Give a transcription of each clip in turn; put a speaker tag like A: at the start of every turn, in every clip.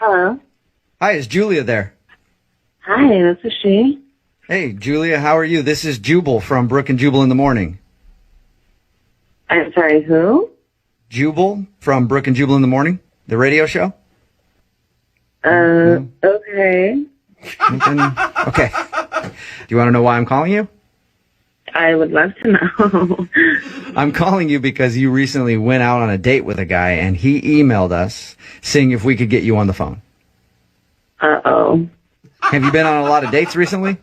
A: Hello.
B: Hi, is Julia there?
A: Hi, this is she.
B: Hey, Julia, how are you? This is Jubal from Brooke and Jubal in the morning.
A: I'm sorry, who?
B: Jubal from Brooke and Jubal in the morning, the radio show.
A: Okay.
B: Okay. Do you want to know why I'm calling you?
A: I would love to know.
B: I'm calling you because you recently went out on a date with a guy, and he emailed us seeing if we could get you on the phone.
A: Uh-oh.
B: Have you been on a lot of dates recently?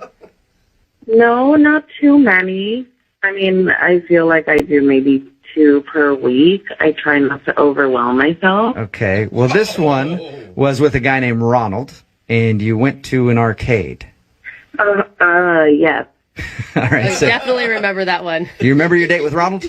A: No, not too many. I mean, I feel like I do maybe 2 per week. I try not to overwhelm myself.
B: Okay. Well, this one was with a guy named Ronald, and you went to an arcade.
A: Yes.
B: All right.
C: I definitely remember that one.
B: Do you remember your date with Ronald?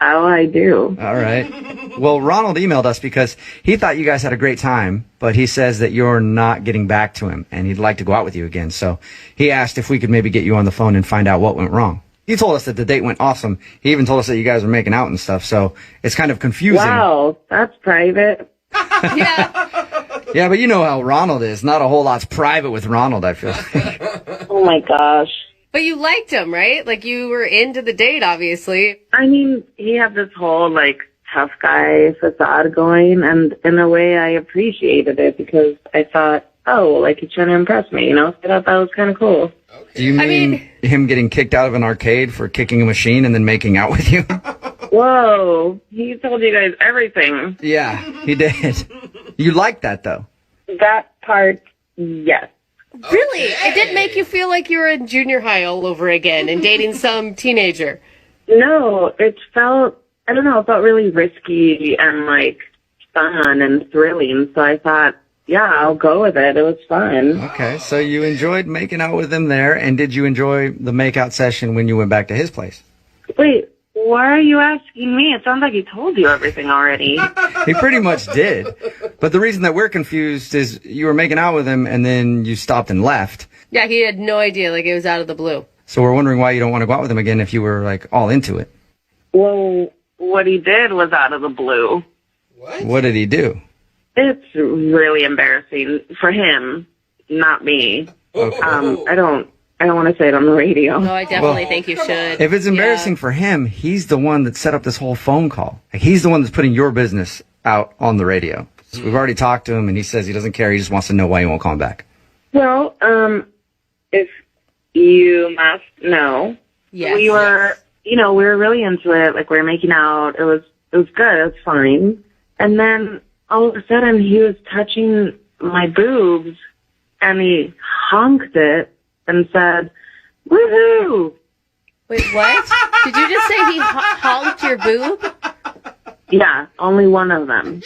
A: Oh, I do.
B: All right. Well, Ronald emailed us because he thought you guys had a great time, but he says that you're not getting back to him, and he'd like to go out with you again. So he asked if we could maybe get you on the phone and find out what went wrong. He told us that the date went awesome. He even told us that you guys were making out and stuff, so it's kind of confusing.
A: Wow, that's private.
C: Yeah.
B: Yeah, but you know how Ronald is. Not a whole lot's private with Ronald, I feel like.
A: Oh, my gosh.
C: But you liked him, right? Like, you were into the date, obviously.
A: I mean, he had this whole, tough guy facade going, and in a way I appreciated it because I thought, he's trying to impress me, I thought that was kind of cool.
B: Do you mean him getting kicked out of an arcade for kicking a machine and then making out with you?
A: Whoa, he told you guys everything.
B: Yeah, he did. You liked that, though?
A: That part, yes.
C: Really? It didn't make you feel like you were in junior high all over again and dating some teenager?
A: No, it felt really risky and, fun and thrilling. So I thought, yeah, I'll go with it. It was fun.
B: Okay, so you enjoyed making out with him there, and did you enjoy the makeout session when you went back to his place?
A: Wait, why are you asking me? It sounds like he told you everything already.
B: He pretty much did. But the reason that we're confused is you were making out with him, and then you stopped and left.
C: Yeah, he had no idea. Like, it was out of the blue.
B: So we're wondering why you don't want to go out with him again if you were, all into it.
A: Well, what he did was out of the blue.
B: What did he do?
A: It's really embarrassing for him, not me.
B: Okay.
A: I don't want to say it on the radio.
C: No, I definitely think you should.
B: If it's embarrassing for him, he's the one that set up this whole phone call. He's the one that's putting your business out on the radio. So we've already talked to him, and he says he doesn't care. He just wants to know why you won't call him back.
A: Well, if you must know,
C: Yes.
A: we were really into it. We were making out. It was good. It was fine. And then all of a sudden, he was touching my boobs, and he honked it and said, "Woohoo!"
C: Wait, what? Did you just say he honked your boob?
A: Yeah, only one of them.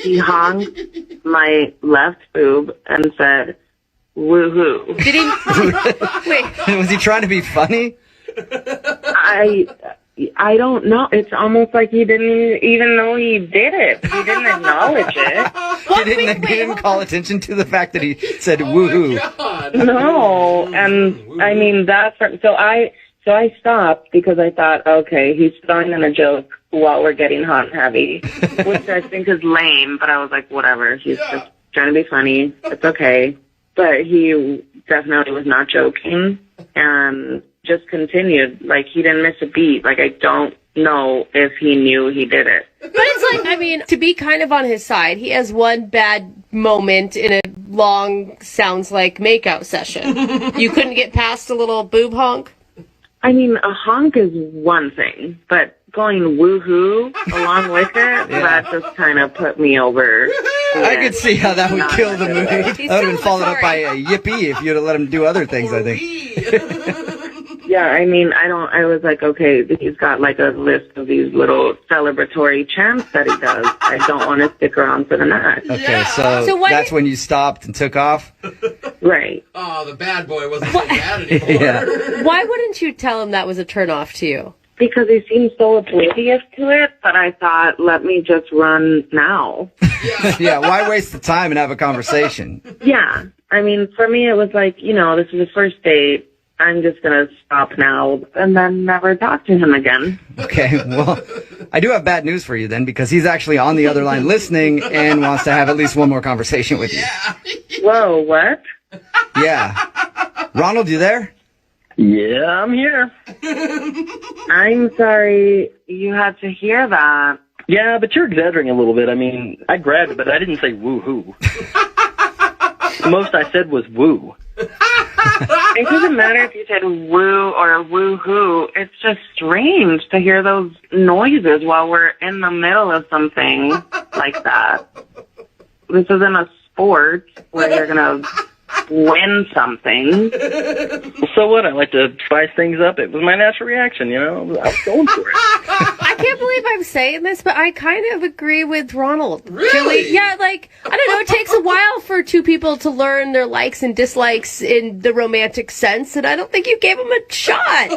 A: He honked my left boob and said, "Woohoo!"
C: Did he? Wait.
B: Was he trying to be funny?
A: I don't know. It's almost like he didn't even know he did it. He didn't acknowledge it.
B: He didn't call attention to the fact that he said woohoo.
A: No, and I mean so I stopped because I thought, okay, he's throwing in a joke while we're getting hot and heavy, which I think is lame. But I was like, whatever. He's just trying to be funny. It's okay. But he definitely was not joking and just continued. He didn't miss a beat. I don't know if he knew he did it.
C: But it's to be kind of on his side, he has one bad moment in a long, sounds like makeout session. You couldn't get past a little boob honk?
A: I mean, a honk is one thing, but going woohoo along with it, that just kind of put me over.
B: I could see how that would kill the mood. That would have been followed up by a yippee if you'd have let him do other things, I think.
A: Yeah, I mean, I was like, okay, he's got a list of these little celebratory chants that he does. I don't want to stick around for the night.
B: Okay, so that's when you stopped and took off?
A: Right.
D: Oh, the bad boy wasn't so bad anymore.
B: Yeah.
C: Why wouldn't you tell him that was a turnoff to you?
A: Because he seemed so oblivious to it, but I thought, let me just run now.
B: Yeah, why waste the time and have a conversation?
A: Yeah. I mean, for me, it was this is a first date. I'm just going to stop now and then never talk to him again.
B: Okay, well, I do have bad news for you then, because he's actually on the other line listening and wants to have at least one more conversation with you.
A: Whoa, what?
B: Yeah. Ronald, you there?
E: Yeah, I'm here.
A: I'm sorry you had to hear that.
E: Yeah, but you're exaggerating a little bit. I mean, I grabbed it, but I didn't say woo-hoo. The most I said was woo.
A: It doesn't matter if you said woo or woo-hoo. It's just strange to hear those noises while we're in the middle of something like that. This isn't a sport where you're going to win something.
E: So what? I like to spice things up. It was my natural reaction, you know? I was going for it.
C: I can't believe I'm saying this, but I kind of agree with Ronald.
D: Really?
C: Julie. Yeah, like, I don't know, it takes a while for two people to learn their likes and dislikes in the romantic sense, and I don't think you gave them a shot.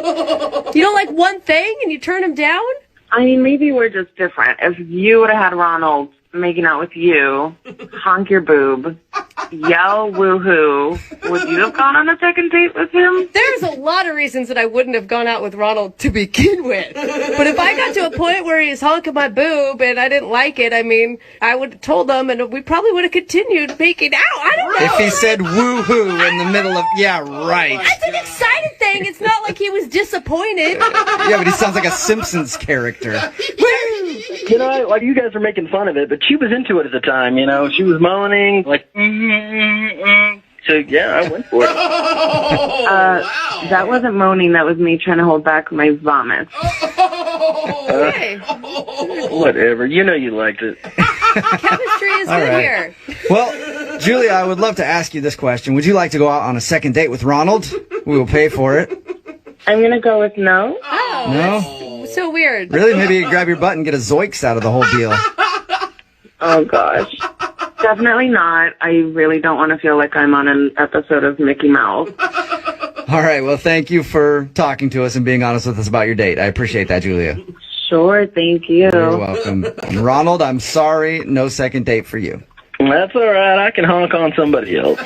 C: You don't like one thing and you turn him down?
A: I mean, maybe we're just different. If you would have had Ronald making out with you, honk your boob, yell woohoo, would you have gone on a second date with him?
C: There's a lot of reasons that I wouldn't have gone out with Ronald to begin with. But if I got to a point where he's honking my boob and I didn't like it, I mean, I would have told him and we probably would have continued making out. I don't know.
B: If he said woohoo in the middle of, yeah, right.
C: That's an exciting thing. It's not like he was disappointed.
B: Yeah, but he sounds like a Simpsons character. Woo!
E: You know, like, you guys are making fun of it, but she was into it at the time, you know? She was moaning, like, So, yeah, I went for it.
D: Wow.
A: That wasn't moaning. That was me trying to hold back my vomit.
C: Okay.
E: Whatever. You know you liked it.
C: Chemistry is
B: All
C: good
B: right.
C: here.
B: Well, Julia, I would love to ask you this question. Would you like to go out on a second date with Ronald? We will pay for it.
A: I'm going to go with no.
C: Oh,
B: No?
C: so weird.
B: Really? Maybe you grab your butt and get a Zoiks out of the whole deal.
A: Oh, gosh. Definitely not. I really don't want to feel like I'm on an episode of Mickey Mouse.
B: All right. Well, thank you for talking to us and being honest with us about your date. I appreciate that, Julia.
A: Sure, thank you.
B: You're welcome. And Ronald, I'm sorry. No second date for you.
E: That's all right. I can honk on somebody else.